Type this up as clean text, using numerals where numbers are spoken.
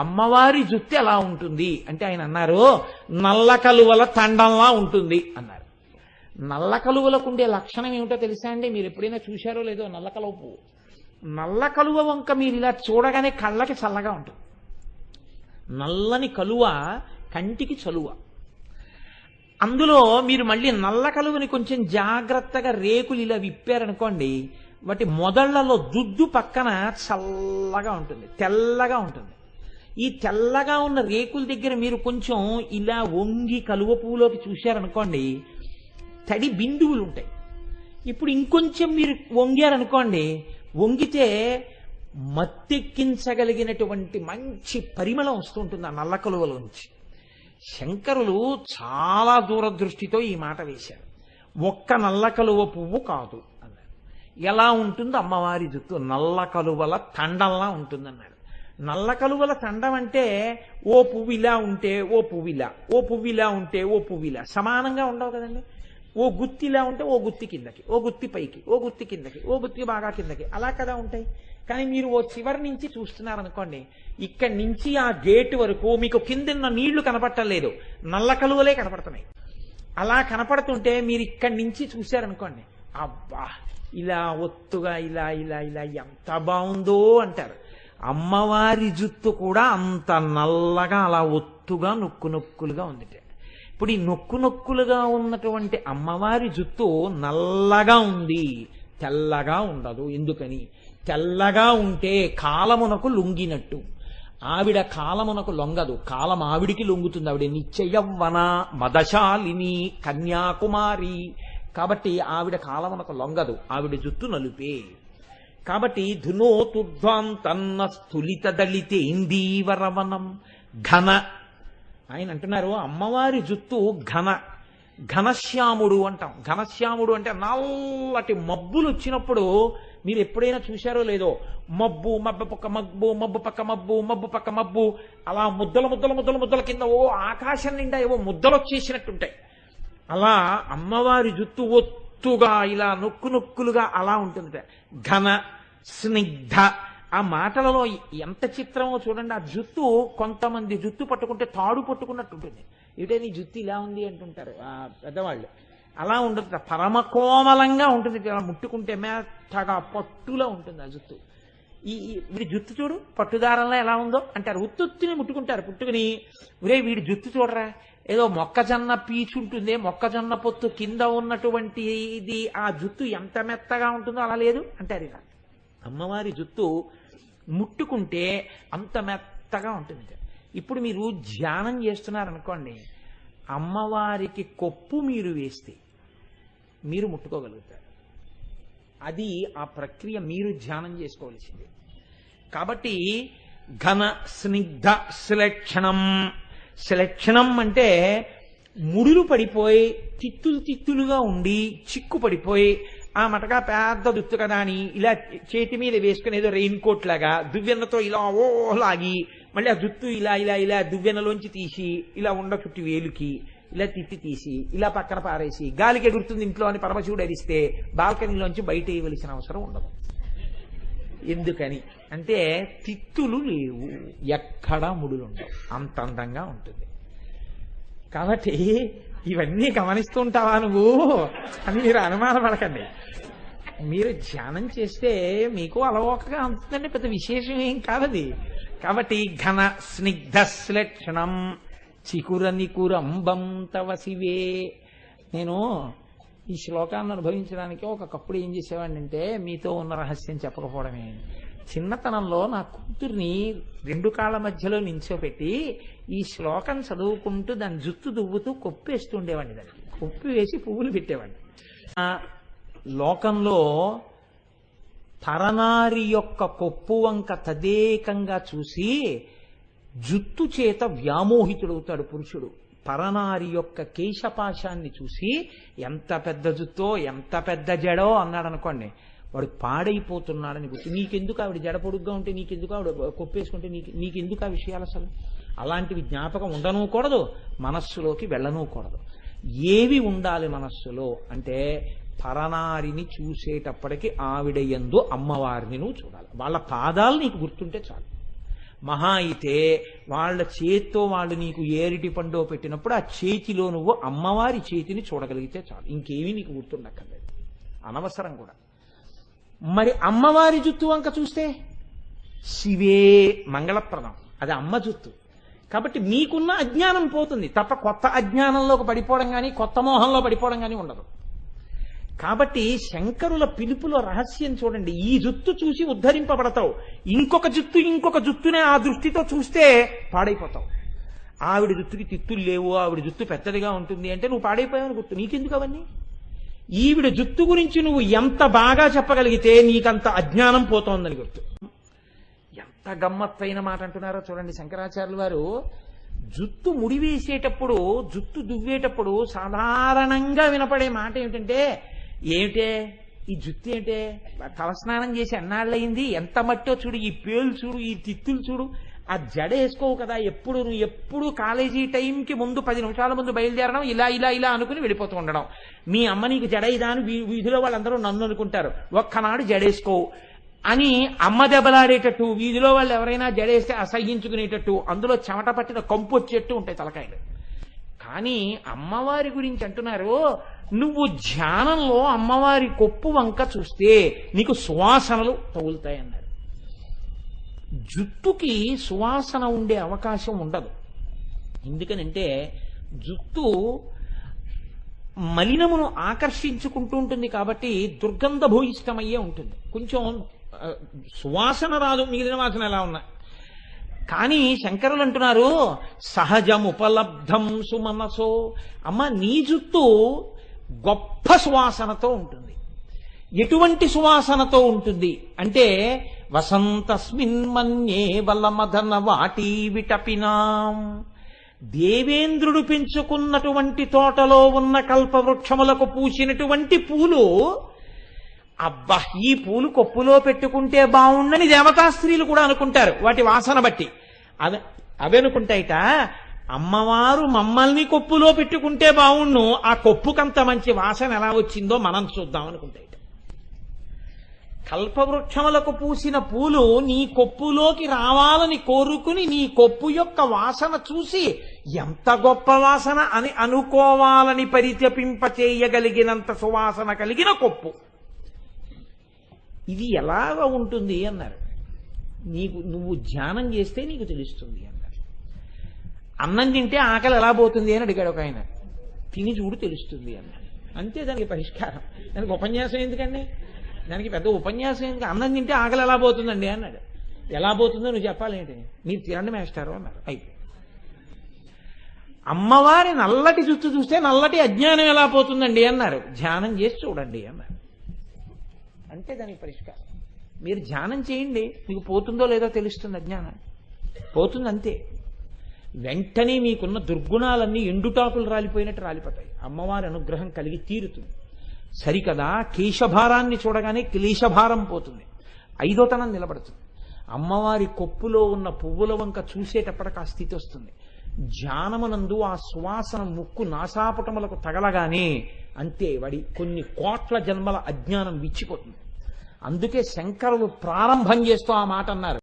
అమ్మవారి జుత్తు ఎలా ఉంటుంది అంటే ఆయన అన్నారు, నల్ల కలువల తండంలా ఉంటుంది అన్నారు. నల్ల కలువలకు ఉండే లక్షణం ఏమిటో తెలుసా అండి? మీరు ఎప్పుడైనా చూశారో లేదో నల్ల కలువ పువ్వు. నల్ల కలువ వంక మీరు ఇలా చూడగానే కళ్ళకి చల్లగా ఉంటుంది. నల్లని కలువ కంటికి చలువ. అందులో మీరు మళ్ళీ నల్ల కలువని కొంచెం జాగ్రత్తగా రేకులు ఇలా విప్పారనుకోండి, వాటి మొదళ్లలో దుద్దు పక్కన చల్లగా ఉంటుంది, తెల్లగా ఉంటుంది. ఈ తెల్లగా ఉన్న రేకుల దగ్గర మీరు కొంచెం ఇలా వంగి కలువ పువ్వులోకి చూశారనుకోండి, తడి బిందువులు ఉంటాయి. ఇప్పుడు ఇంకొంచెం మీరు వంగారనుకోండి, వంగితే మత్తెక్కించగలిగినటువంటి మంచి పరిమళం వస్తుంటుంది ఆ నల్ల కలువలోంచి. శంకరులు చాలా దూరదృష్టితో ఈ మాట వేశారు. ఒక్క నల్ల కలువ పువ్వు కాదు అన్నారు. ఎలా ఉంటుంది అమ్మవారి జుత్తు? నల్ల కలువల తండంలా ఉంటుందన్నారు. నల్ల కలువల తండం అంటే ఓ పువ్వు ఇలా ఉంటే ఓ పువ్వు ఇలా, ఓ పువ్వు ఇలా ఉంటే ఓ పువ్వు ఇలా, సమానంగా ఉండవు కదండి. ఓ గుత్తి ఇలా ఉంటే ఓ గుత్తి కిందకి, ఓ గుత్తి పైకి, ఓ గుత్తి కిందకి, ఓ గుత్తి బాగా కిందకి, అలా కదా ఉంటాయి. కానీ మీరు ఓ చివరి నుంచి చూస్తున్నారనుకోండి, ఇక్కడి నుంచి ఆ గేటు వరకు మీకు కిందన్న నీళ్లు కనపట్టలేదు, నల్ల కలువలే కనపడుతున్నాయి. అలా కనపడుతుంటే మీరు ఇక్కడి నుంచి చూశారనుకోండి, అబ్బా ఇలా ఒత్తుగా ఇలా ఇలా ఇలా ఎంత బాగుందో అంటారు. అమ్మవారి జుత్తు కూడా అంత నల్లగా అలా ఒత్తుగా నొక్కు నొక్కులుగా ఉంది. ఇప్పుడు ఈ నొక్కు నొక్కులుగా ఉన్నటువంటి అమ్మవారి జుత్తు నల్లగా ఉంది, తెల్లగా ఉండదు. ఎందుకని? తెల్లగా ఉంటే కాలమునకు లొంగినట్టు. ఆవిడ కాలమునకు లొంగదు, కాలం ఆవిడికి లొంగుతుంది. ఆవిడ నిత్యయవ్వన మదశాలిని కన్యాకుమారి కాబట్టి ఆవిడ కాలమునకు లొంగదు. ఆవిడ జుత్తు నలుపే. కాబట్టి ధునోతుర్ధ్వాం తన్న స్థులిత దళితేందీవరవనం ఘన. ఆయన అంటున్నారు అమ్మవారి జుత్తు ఘనశ్యాముడు అంటాం. ఘనశ్యాముడు అంటే నల్లటి మబ్బులు వచ్చినప్పుడు మీరు ఎప్పుడైనా చూశారో లేదో, మబ్బు పక్క మబ్బు, మబ్బు పక్క మబ్బు, మబ్బు పక్క మబ్బు, అలా ముద్దల ముద్దల ముద్దల ముద్దల కింద ఓ ఆకాశం నిండా ఏవో ముద్దలు వచ్చేసినట్టుంటాయి. అలా అమ్మవారి జుత్తు ఒత్తుగా ఇలా నొక్కు నొక్కులుగా అలా ఉంటుంది. ఘన స్నిగ్ధ. ఆ మాటలలో ఎంత చిత్రమో చూడండి. ఆ జుత్తు, కొంతమంది జుత్తు పట్టుకుంటే తాడు పట్టుకున్నట్టు ఉంటుంది. ఇటే నీ జుత్తు ఇలా ఉంది అంటుంటారు ఆ పెద్దవాళ్ళు. అలా ఉండదు, పరమకోమలంగా ఉంటుంది. ఇలా ముట్టుకుంటే మెత్తగా పట్టులా ఉంటుంది ఆ జుత్తు. వీడి జుత్తు చూడు పట్టుదారంలో ఎలా ఉందో అంటారు. ఉత్తుని ముట్టుకుంటారు. పుట్టుకుని ఒరే వీడి జుత్తు చూడరా, ఏదో మొక్కజొన్న పీచు ఉంటుంది, మొక్కజొన్న పొత్తు కింద ఉన్నటువంటి ఇది, ఆ జుత్తు ఎంత మెత్తగా ఉంటుందో అలా లేదు అంటారు. ఇలా అమ్మవారి జుత్తు ముట్టుకుంటే అంత మెత్తగా ఉంటుంది. ఇప్పుడు మీరు ధ్యానం చేస్తున్నారనుకోండి, అమ్మవారికి కొప్పు మీరు వేస్తే మీరు ముట్టుకోగలుగుతారు. అది ఆ ప్రక్రియ మీరు ధ్యానం చేసుకోవాల్సింది. కాబట్టి ఘన స్నిగ్ధ శ్లేక్షణం. శ్లేక్షణం అంటే ముడులు పడిపోయి తిత్తులుగా ఉండి చిక్కు పడిపోయి ఆ మటగా పెద్ద దుత్తు కదా అని ఇలా చేతి మీద వేసుకుని ఏదో రెయిన్ కోట్ లాగా దువ్వెన్నతో ఇలా ఓ లాగి మళ్ళీ ఆ జుత్తు ఇలా ఇలా ఇలా దువ్వెన్నలోంచి తీసి ఇలా ఉండ చుట్టి వేలుకి ఇలా తిట్టి తీసి ఇలా పక్కన పారేసి గాలికి ఎగురుతుంది ఇంట్లో అని పరమశివుడు అరిస్తే బాల్కనీలోంచి బయట వేయవలసిన అవసరం ఉండదు. ఎందుకని అంటే తిత్తులు లేవు, ఎక్కడా ముడులు ఉండవు, అంత అందంగా ఉంటుంది. కాబట్టి ఇవన్నీ గమనిస్తూ ఉంటావా నువ్వు అని మీరు అనుమానపడకండి. మీరు ధ్యానం చేస్తే మీకు అలవోకగా అందుతుందంటే పెద్ద విశేషం ఏం కాదది. కాబట్టి ఘన స్నిగ్ధ శ్లేక్షణం చికుర నికురంబం తవ శివే. నేను ఈ శ్లోకాన్ని అనుభవించడానికి ఒకప్పుడు ఏం చేసేవాడినంటే, మీతో ఉన్న రహస్యం చెప్పకపోవడమే. చిన్నతనంలో నా కూతుర్ని 2 కాళ్ళ మధ్యలో నించోపెట్టి ఈ శ్లోకం చదువుకుంటూ దాని జుత్తు దువ్వుతూ కొప్పేస్తుండేవాడిని. దానికి కొప్పి వేసి పువ్వులు పెట్టేవాడిని. లోకంలో పరనారి యొక్క కొప్పు వంక తదేకంగా చూసి జుత్తు చేత వ్యామోహితుడవుతాడు పురుషుడు. పరనారి యొక్క కేశపాశాన్ని చూసి ఎంత పెద్ద జుత్తో ఎంత పెద్ద జడో అన్నాడు అనుకోండి, వాడు పాడైపోతున్నాడని గుర్తు. నీకెందుకు ఆవిడ జడ పొడుగ్గా ఉంటే, నీకెందుకు ఆవిడ కొప్పేసుకుంటే, నీకెందుకు ఆ విషయాలు? అసలు అలాంటివి జ్ఞాపకం ఉండనూకూడదు, మనస్సులోకి వెళ్ళనూకూడదు. ఏవి ఉండాలి మనస్సులో అంటే, పరనారిని చూసేటప్పటికి ఆవిడ యందు అమ్మవారిని నువ్వు చూడాలి. వాళ్ళ పాదాలు నీకు గుర్తుంటే చాలు. మహా అయితే వాళ్ళ చేత్తో వాళ్ళు నీకు ఏరిటి పండో పెట్టినప్పుడు ఆ చేతిలో నువ్వు అమ్మవారి చేతిని చూడగలిగితే చాలు, ఇంకేమీ నీకు గుర్తుండక్కర్లేదు, అనవసరం కూడా. మరి అమ్మవారి జుత్తు వంక చూస్తే శివే మంగళప్రదం, అది అమ్మ జుత్తు. కాబట్టి మీకున్న అజ్ఞానం పోతుంది తప్ప కొత్త అజ్ఞానంలోకి పడిపోవడం కానీ కొత్త మోహంలో పడిపోవడం కానీ ఉండదు. కాబట్టి శంకరుల పిలుపులో రహస్యం చూడండి. ఈ జుత్తు చూసి ఉద్ధరింపబడతావు, ఇంకొక జుత్తునే ఆ దృష్టితో చూస్తే పాడైపోతావు. ఆవిడ జుత్తుకి తిత్తులు లేవు, ఆవిడ జుత్తు పెద్దదిగా ఉంటుంది అంటే నువ్వు పాడైపోయావని గుర్తు. నీకెందుకు అవన్నీ? ఈవిడ జుత్తు గురించి నువ్వు ఎంత బాగా చెప్పగలిగితే నీకంత అజ్ఞానం పోతోందని గుర్తు. ఎంత గమ్మత్తైన మాట అంటున్నారో చూడండి శంకరాచార్యులు వారు. జుత్తు ముడివేసేటప్పుడు, జుత్తు దువ్వేటప్పుడు సాధారణంగా వినపడే మాట ఏమిటంటే, ఏమిటే ఈ జుత్తు ఏంటే, తలస్నానం చేసి ఎన్నాళ్ళయింది, ఎంత మట్టో చూడు, ఈ పేలు చూడు, ఈ తిత్తులు చూడు, ఆ జడ వేసుకోవు కదా, నువ్వు ఎప్పుడు కాలేజీ టైంకి ముందు 10 నిమిషాల ముందు బయలుదేరడం, ఇలా ఇలా ఇలా అనుకుని వెళ్ళిపోతూ ఉండడం. మీ అమ్మ నీకు జడ ఇదా అని వీధిలో వాళ్ళందరూ నన్ను అనుకుంటారు, ఒక్కనాడు జడేసుకోవు అని అమ్మ దెబ్బలాడేటట్టు, వీధిలో వాళ్ళు ఎవరైనా జడేస్తే అసహ్యించుకునేటట్టు, అందులో చెమట పట్టిన కంపు వచ్చేట్టు ఉంటాయి తలకాయలు. కానీ అమ్మవారి గురించి అంటున్నారు, నువ్వు ధ్యానంలో అమ్మవారి కొప్పు వంక చూస్తే నీకు సువాసనలు తగులుతాయన్నారు. జుట్టుకి సువాసన ఉండే అవకాశం ఉండదు. ఎందుకనంటే జుట్టు మలినమును ఆకర్షించుకుంటూ ఉంటుంది కాబట్టి దుర్గంధ భూయిష్టమయ్యే ఉంటుంది. కొంచెం సువాసన రాదు, మిగిలిన వాసన ఎలా ఉన్నా. కానీ శంకరులు అంటున్నారు, సహజముపలబ్ధం సుమనసో, అమ్మ నీ జుట్టు గొప్ప సువాసనతో ఉంటుంది. ఎటువంటి సువాసనతో ఉంటుంది అంటే, వసంతస్మిన్ మన్యే వల్లమదన వాటి విటపినాం, దేవేంద్రుడు పెంచుకున్నటువంటి తోటలో ఉన్న కల్పవృక్షములకు పూసినటువంటి పూలు, అబ్బా ఈ పూలు కొప్పులో పెట్టుకుంటే బాగుండని దేవతా స్త్రీలు కూడా అనుకుంటారు వాటి వాసన బట్టి. అవి అనుకుంటాయిట, అమ్మవారు మమ్మల్ని కొప్పులో పెట్టుకుంటే బాగుండు, ఆ కొప్పుకంత మంచి వాసన ఎలా వచ్చిందో మనం చూద్దాం అనుకుంటాయిట. కల్పవృక్షములకు పూసిన పూలు నీ కొప్పులోకి రావాలని కోరుకుని నీ కొప్పు యొక్క వాసన చూసి ఎంత గొప్ప వాసన అని అనుకోవాలని పరితపింప చేయగలిగినంత సువాసన కలిగిన కొప్పు. ఇది ఎలాగ ఉంటుంది అన్నారు. నువ్వు ధ్యానం చేస్తే నీకు తెలుస్తుంది అన్నారు. అన్నం తింటే ఆకలి ఎలా పోతుంది అని అడిగాడు ఒక ఆయన. తిని చూడు తెలుస్తుంది అన్నాడు. అంతే దానికి పరిష్కారం. దానికి ఉపన్యాసం ఎందుకండి, దానికి పెద్ద ఉపన్యాసం ఎందుకు? అన్నం తింటే ఆకలి ఎలా పోతుందండి అన్నాడు. ఎలా పోతుందో నువ్వు చెప్పాలేంటి, మీరు తినండి మేస్టారు అన్నారు. అయిపోయి అమ్మవారి నల్లటి జుత్తు చూస్తే నల్లటి అజ్ఞానం ఎలా పోతుందండి అన్నారు. ధ్యానం చేసి చూడండి అన్నారు. అంటే దానికి పరిష్కారం. మీరు ధ్యానం చేయండి, మీకు పోతుందో లేదో తెలుస్తుంది. అజ్ఞానం పోతుంది అంతే. వెంటనే మీకున్న దుర్గుణాలన్నీ ఎండుటాకులు రాలిపోయినట్టు రాలిపోతాయి. అమ్మవారి అనుగ్రహం కలిగి తీరుతుంది. సరికదా కేశభారాన్ని చూడగానే క్లేశభారం పోతుంది, ఐదోతనం నిలబడుతుంది. అమ్మవారి కొప్పులో ఉన్న పువ్వుల వంక చూసేటప్పటికి ఆ స్థితి వస్తుంది. ధ్యానమునందు ఆ సువాసన ముక్కు నాసాపుటములకు తగలగానే అంతే వాడి కొన్ని కోట్ల జన్మల అజ్ఞానం విచ్చిపోతుంది. అందుకే శంకరులు ప్రారంభం చేస్తూ ఆ మాట అన్నారు,